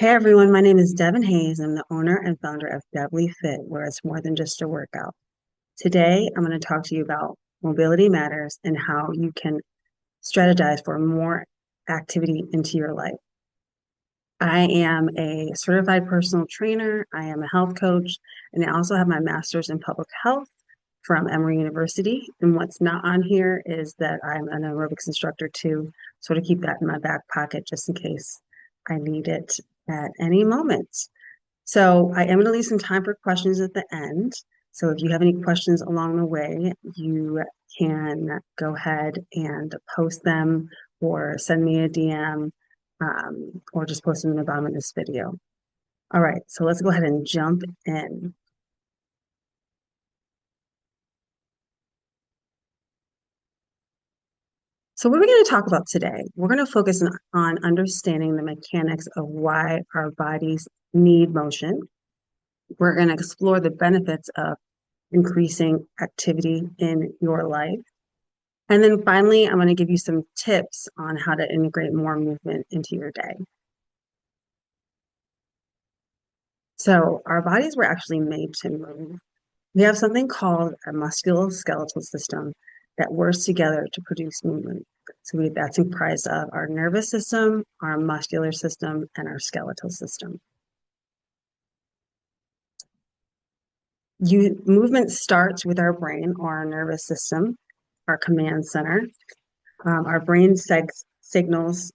Hey everyone, my name is Devin Hayes. I'm the owner and founder of Devly Fit, where it's more than just a workout. Today, I'm going to talk to you about mobility matters and how you can strategize for more activity into your life. I am a certified personal trainer, I am a health coach, and I also have my master's in public health from Emory University. And what's not on here is that I'm an aerobics instructor too, so to keep that in my back pocket just in case I need it at any moment. So I am going to leave some time for questions at the end. So if you have any questions along the way, you can go ahead and post them or send me a DM or just post them in the bottom of this video. All right, so let's go ahead and jump in. So what we're going to talk about today, we're going to focus on understanding the mechanics of why our bodies need motion. We're going to explore the benefits of increasing activity in your life. And then finally, I'm going to give you some tips on how to integrate more movement into your day. So our bodies were actually made to move. We have something called our musculoskeletal system that works together to produce movement. That's comprised of our nervous system, our muscular system, and our skeletal system. Movement starts with our brain or our nervous system, our command center. Our brain signals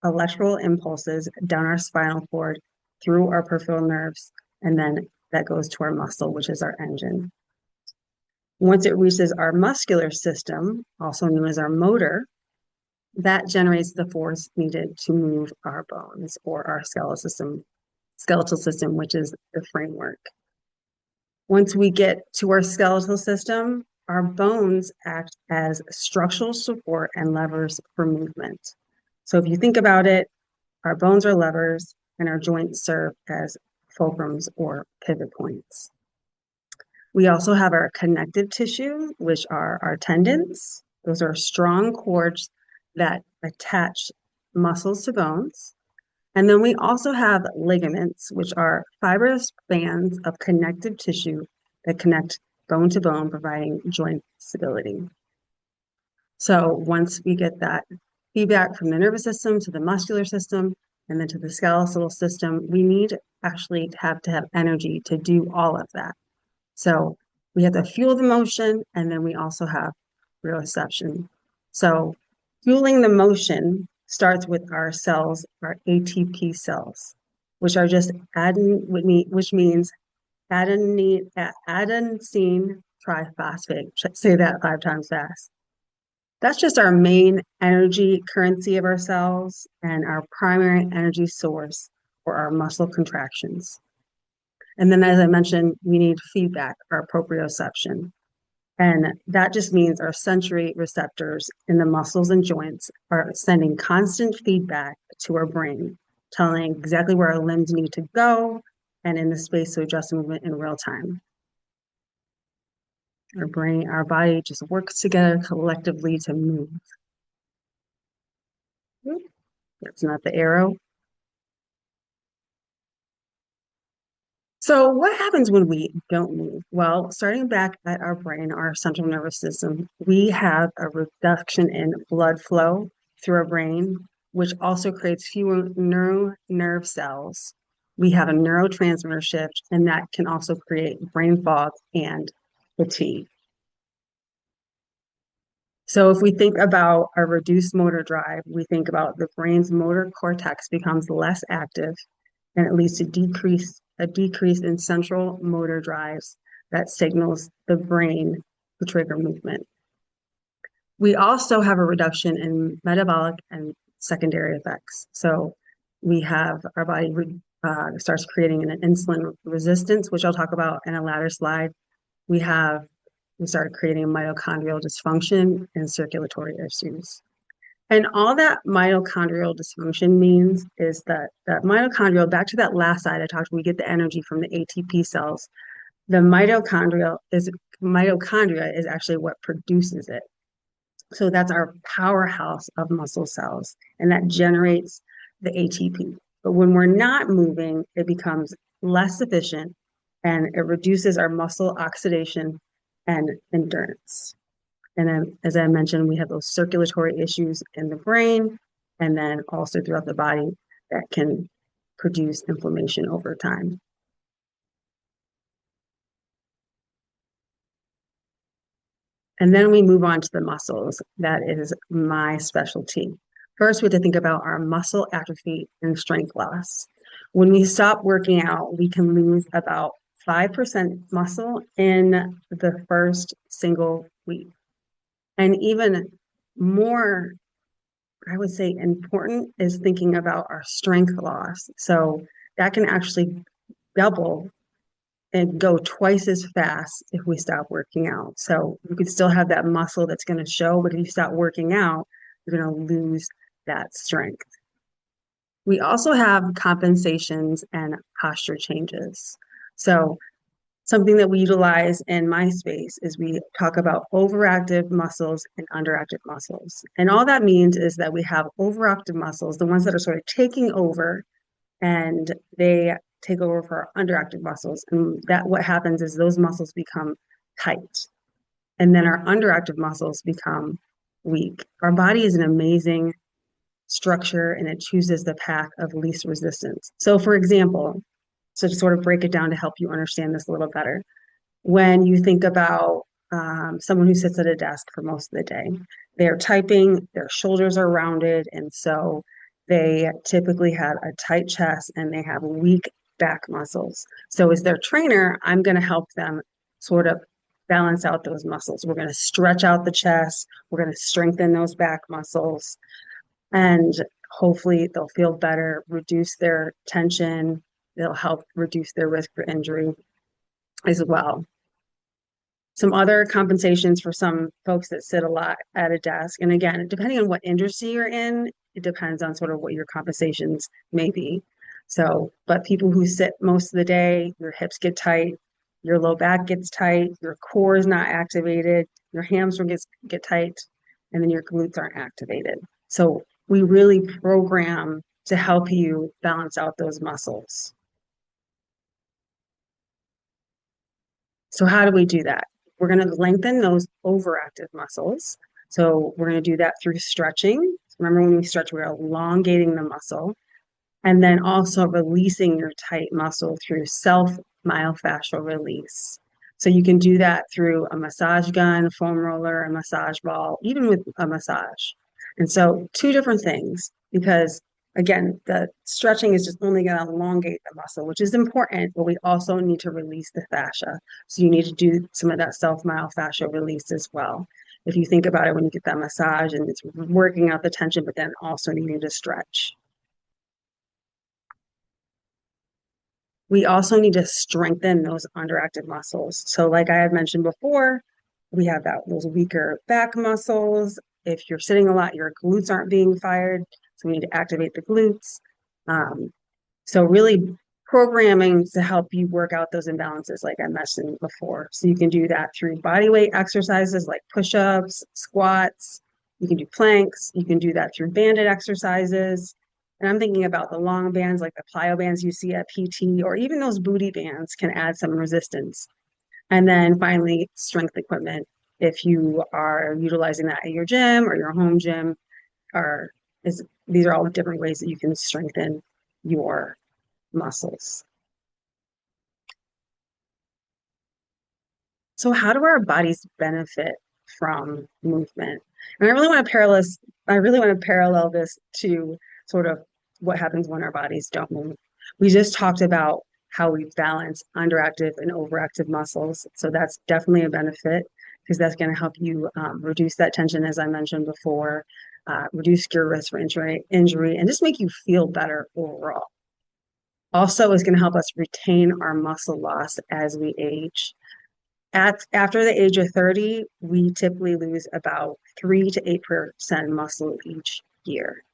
electrical impulses down our spinal cord through our peripheral nerves, and then that goes to our muscle, which is our engine. Once it reaches our muscular system, also known as our motor, that generates the force needed to move our bones or our skeletal system, which is the framework. Once we get to our skeletal system, our bones act as structural support and levers for movement. So if you think about it, our bones are levers and our joints serve as fulcrums or pivot points. We also have our connective tissue, which are our tendons. Those are strong cords that attach muscles to bones. And then we also have ligaments, which are fibrous bands of connective tissue that connect bone to bone, providing joint stability. So once we get that feedback from the nervous system to the muscular system and then to the skeletal system, we need actually to have energy to do all of that. So we have to fuel the motion, and then we also have reception. So fueling the motion starts with our cells, our ATP cells, which are just which means adenosine triphosphate. Say that 5 times fast. That's just our main energy currency of our cells and our primary energy source for our muscle contractions. And then, as I mentioned, we need feedback, our proprioception. And that just means our sensory receptors in the muscles and joints are sending constant feedback to our brain, telling exactly where our limbs need to go and in the space to adjust movement in real time. Our brain, our body just works together collectively to move. That's not the arrow. So what happens when we don't move? Well, starting back at our brain, our central nervous system, we have a reduction in blood flow through our brain, which also creates fewer nerve cells. We have a neurotransmitter shift, and that can also create brain fog and fatigue. So if we think about a reduced motor drive, we think about the brain's motor cortex becomes less active, and it leads to a decrease in central motor drives that signals the brain to trigger movement. We also have a reduction in metabolic and secondary effects. So we have our body starts creating an insulin resistance, which I'll talk about in a later slide. We start creating mitochondrial dysfunction and circulatory issues. And all that mitochondrial dysfunction means is that mitochondrial, back to that last slide I talked, we get the energy from the ATP cells. The mitochondria is actually what produces it. So that's our powerhouse of muscle cells, and that generates the ATP. But when we're not moving, it becomes less efficient and it reduces our muscle oxidation and endurance. And then, as I mentioned, we have those circulatory issues in the brain and then also throughout the body that can produce inflammation over time. And then we move on to the muscles. That is my specialty. First, we have to think about our muscle atrophy and strength loss. When we stop working out, we can lose about 5% muscle in the first single week. And even more, I would say, important is thinking about our strength loss. So that can actually double and go twice as fast if we stop working out. So you could still have that muscle that's going to show, but if you stop working out, you're going to lose that strength. We also have compensations and posture changes. So something that we utilize in my space is we talk about overactive muscles and underactive muscles. And all that means is that we have overactive muscles, the ones that are sort of taking over, and they take over for our underactive muscles. And that what happens is those muscles become tight. And then our underactive muscles become weak. Our body is an amazing structure and it chooses the path of least resistance. So for example, so to sort of break it down to help you understand this a little better, when you think about someone who sits at a desk for most of the day, they're typing, their shoulders are rounded, and so they typically have a tight chest and they have weak back muscles. So as their trainer, I'm going to help them sort of balance out those muscles. We're going to stretch out the chest, we're going to strengthen those back muscles, and hopefully they'll feel better, reduce their tension, they'll help reduce their risk for injury as well. Some other compensations for some folks that sit a lot at a desk. And again, depending on what industry you're in, it depends on sort of what your compensations may be. So, but people who sit most of the day, your hips get tight, your low back gets tight, your core is not activated, your hamstrings get tight, and then your glutes aren't activated. So we really program to help you balance out those muscles. So how do we do that? We're going to lengthen those overactive muscles. So we're going to do that through stretching. Remember when we stretch, we're elongating the muscle and then also releasing your tight muscle through self-myofascial release. So you can do that through a massage gun, foam roller, a massage ball, even with a massage. And so two different things because again, the stretching is just only going to elongate the muscle, which is important, but we also need to release the fascia. So you need to do some of that self-myofascial release as well. If you think about it when you get that massage and it's working out the tension, but then also needing to stretch. We also need to strengthen those underactive muscles. So like I had mentioned before, we have those weaker back muscles. If you're sitting a lot, your glutes aren't being fired. So we need to activate the glutes. So really programming to help you work out those imbalances, like I mentioned before. So you can do that through body weight exercises like push-ups, squats. You can do planks. You can do that through banded exercises. And I'm thinking about the long bands like the plyo bands you see at PT, or even those booty bands can add some resistance. And then finally, strength equipment. If you are utilizing that at your gym or your home gym, these are all different ways that you can strengthen your muscles. So how do our bodies benefit from movement? And I really want to parallel this to sort of what happens when our bodies don't move. We just talked about how we balance underactive and overactive muscles. So that's definitely a benefit because that's going to help you reduce that tension, as I mentioned before, reduce your risk for injury, and just make you feel better overall. Also is going to help us retain our muscle loss as we age. After the age of 30, we typically lose about 3 to 8% muscle each year.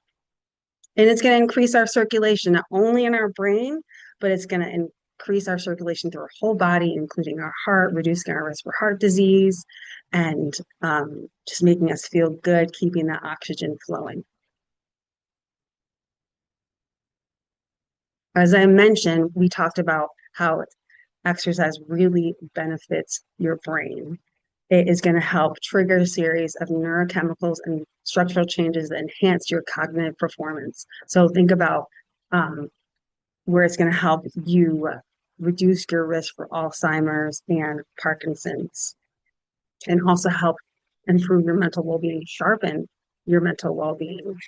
And it's going to increase our circulation, not only in our brain, but it's going to increase our circulation through our whole body, including our heart, reducing our risk for heart disease, and just making us feel good, keeping that oxygen flowing. As I mentioned, we talked about how exercise really benefits your brain. It is going to help trigger a series of neurochemicals and structural changes that enhance your cognitive performance. So think about where it's going to help you reduce your risk for Alzheimer's and Parkinson's, and also help improve your mental well-being, sharpen your mental well-being.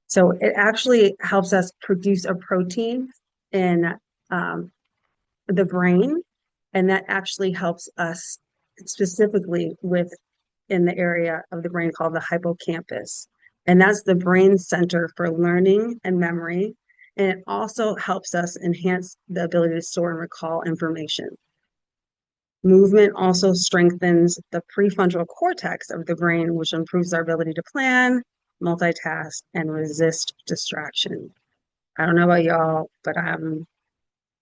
So it actually helps us produce a protein in um, the brain, and that actually helps us specifically with in the area of the brain called the hippocampus. And that's the brain center for learning and memory. And it also helps us enhance the ability to store and recall information. Movement also strengthens the prefrontal cortex of the brain, which improves our ability to plan, multitask, and resist distraction. I don't know about y'all, but I'm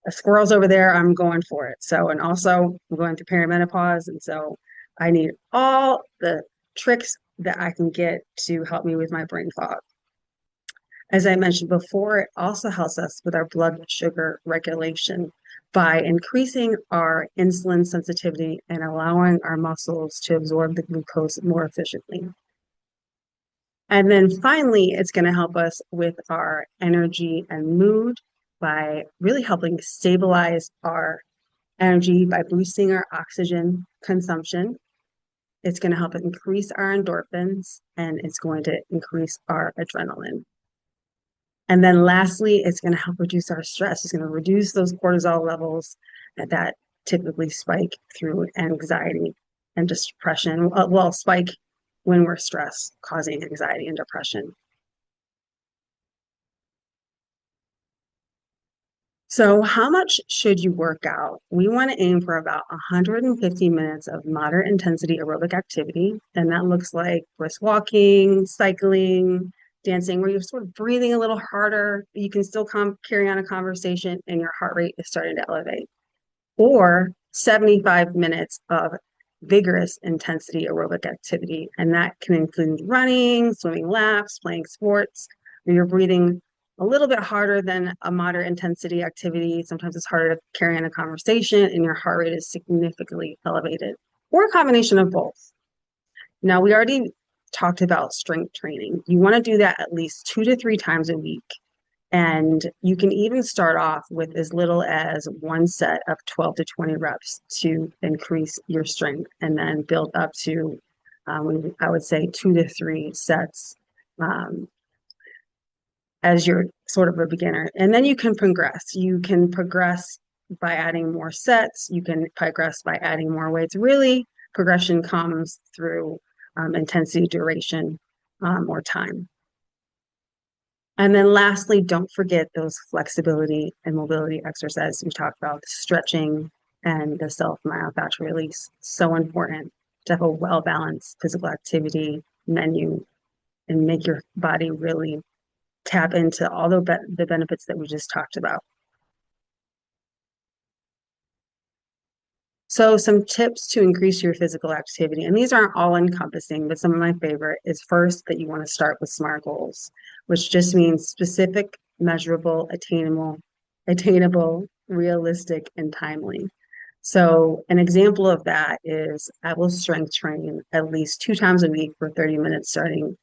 a squirrel's over there. I'm going for it. So, and also I'm going through perimenopause. And so I need all the tricks that I can get to help me with my brain fog. As I mentioned before, it also helps us with our blood sugar regulation by increasing our insulin sensitivity and allowing our muscles to absorb the glucose more efficiently. And then finally, it's going to help us with our energy and mood by really helping stabilize our energy by boosting our oxygen consumption. It's going to help increase our endorphins, and it's going to increase our adrenaline. And then lastly, it's going to help reduce our stress. It's going to reduce those cortisol levels that typically spike through anxiety and depression. Well, spike when we're stressed, causing anxiety and depression. So how much should you work out? We want to aim for about 150 minutes of moderate intensity aerobic activity. And that looks like brisk walking, cycling, dancing, where you're sort of breathing a little harder. You can still carry on a conversation and your heart rate is starting to elevate. Or 75 minutes of vigorous intensity aerobic activity. And that can include running, swimming laps, playing sports, where you're breathing a little bit harder than a moderate intensity activity. Sometimes it's harder to carry on a conversation and your heart rate is significantly elevated, or a combination of both. Now, we already talked about strength training. You want to do that at least 2 to 3 times a week. And you can even start off with as little as one set of 12 to 20 reps to increase your strength, and then build up to, I would say, 2 to 3 sets as you're sort of a beginner. And then you can progress. You can progress by adding more sets. You can progress by adding more weights. Really, progression comes through intensity, duration, or time. And then lastly, don't forget those flexibility and mobility exercises we talked about, stretching and the self-myofascial release. So important to have a well-balanced physical activity menu and make your body really tap into all the benefits that we just talked about. So some tips to increase your physical activity, and these aren't all encompassing, but some of my favorite is first that you want to start with SMART goals, which just means specific, measurable, attainable, realistic, and timely. So an example of that is I will strength train at least 2 times a week for 30 minutes starting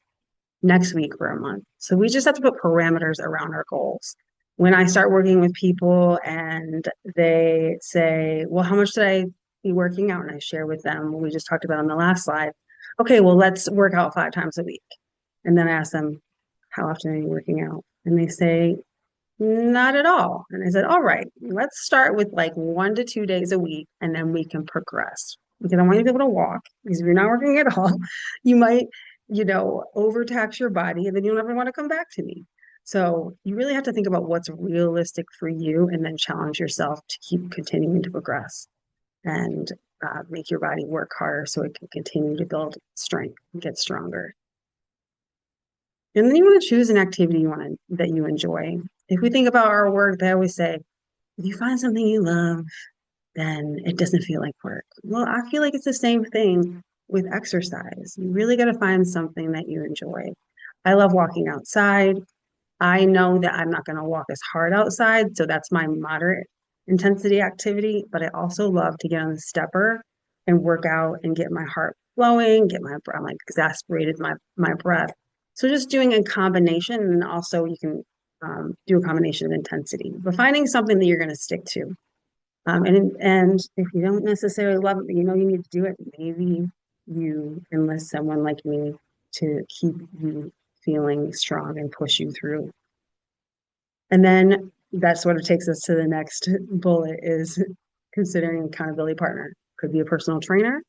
next week for a month. So we just have to put parameters around our goals. When I start working with people and they say, well, how much should I be working out? And I share with them what we just talked about on the last slide. Okay, well, let's work out 5 times a week. And then I ask them, how often are you working out? And they say, not at all. And I said, all right, let's start with like 1 to 2 days a week, and then we can progress. Because I want you to be able to walk, because if you're not working at all, you might, overtax your body, and then you'll never want to come back to me. So you really have to think about what's realistic for you, and then challenge yourself to keep continuing to progress and make your body work harder so it can continue to build strength and get stronger. And then you want to choose an activity that you enjoy. If we think about our work, they always say, if you find something you love, then it doesn't feel like work. Well, I feel like it's the same thing with exercise. You really got to find something that you enjoy. I love walking outside. I know that I'm not going to walk as hard outside, so that's my moderate intensity activity, but I also love to get on the stepper and work out and get my heart flowing, get my, I'm like exasperated my breath. So just doing a combination, and also you can do a combination of intensity, but finding something that you're going to stick to. And if you don't necessarily love it, but you know you need to do it, maybe you enlist someone like me to keep you feeling strong and push you through. And then that sort of takes us to the next bullet is considering an accountability partner. Could be a personal trainer.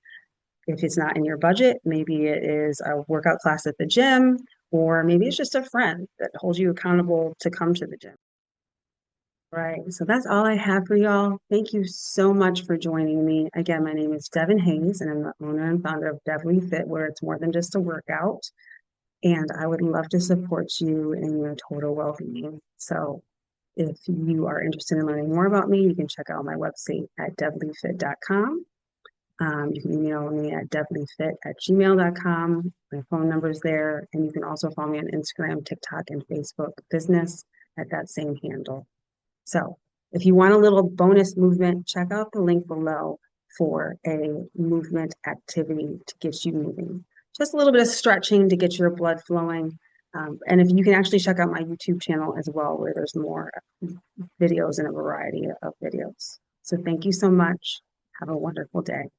If it's not in your budget, maybe it is a workout class at the gym, or maybe it's just a friend that holds you accountable to come to the gym. Right. So that's all I have for y'all. Thank you so much for joining me. Again, my name is Devin Hayes, and I'm the owner and founder of Devly Fit, where it's more than just a workout. And I would love to support you in your total well-being. So if you are interested in learning more about me, you can check out my website at devlyfit.com. You can email me at devlyfit@gmail.com. My phone number is there. And you can also follow me on Instagram, TikTok, and Facebook business at that same handle. So if you want a little bonus movement, check out the link below for a movement activity to get you moving. Just a little bit of stretching to get your blood flowing. And if you can actually check out my YouTube channel as well, where there's more videos and a variety of videos. So thank you so much. Have a wonderful day.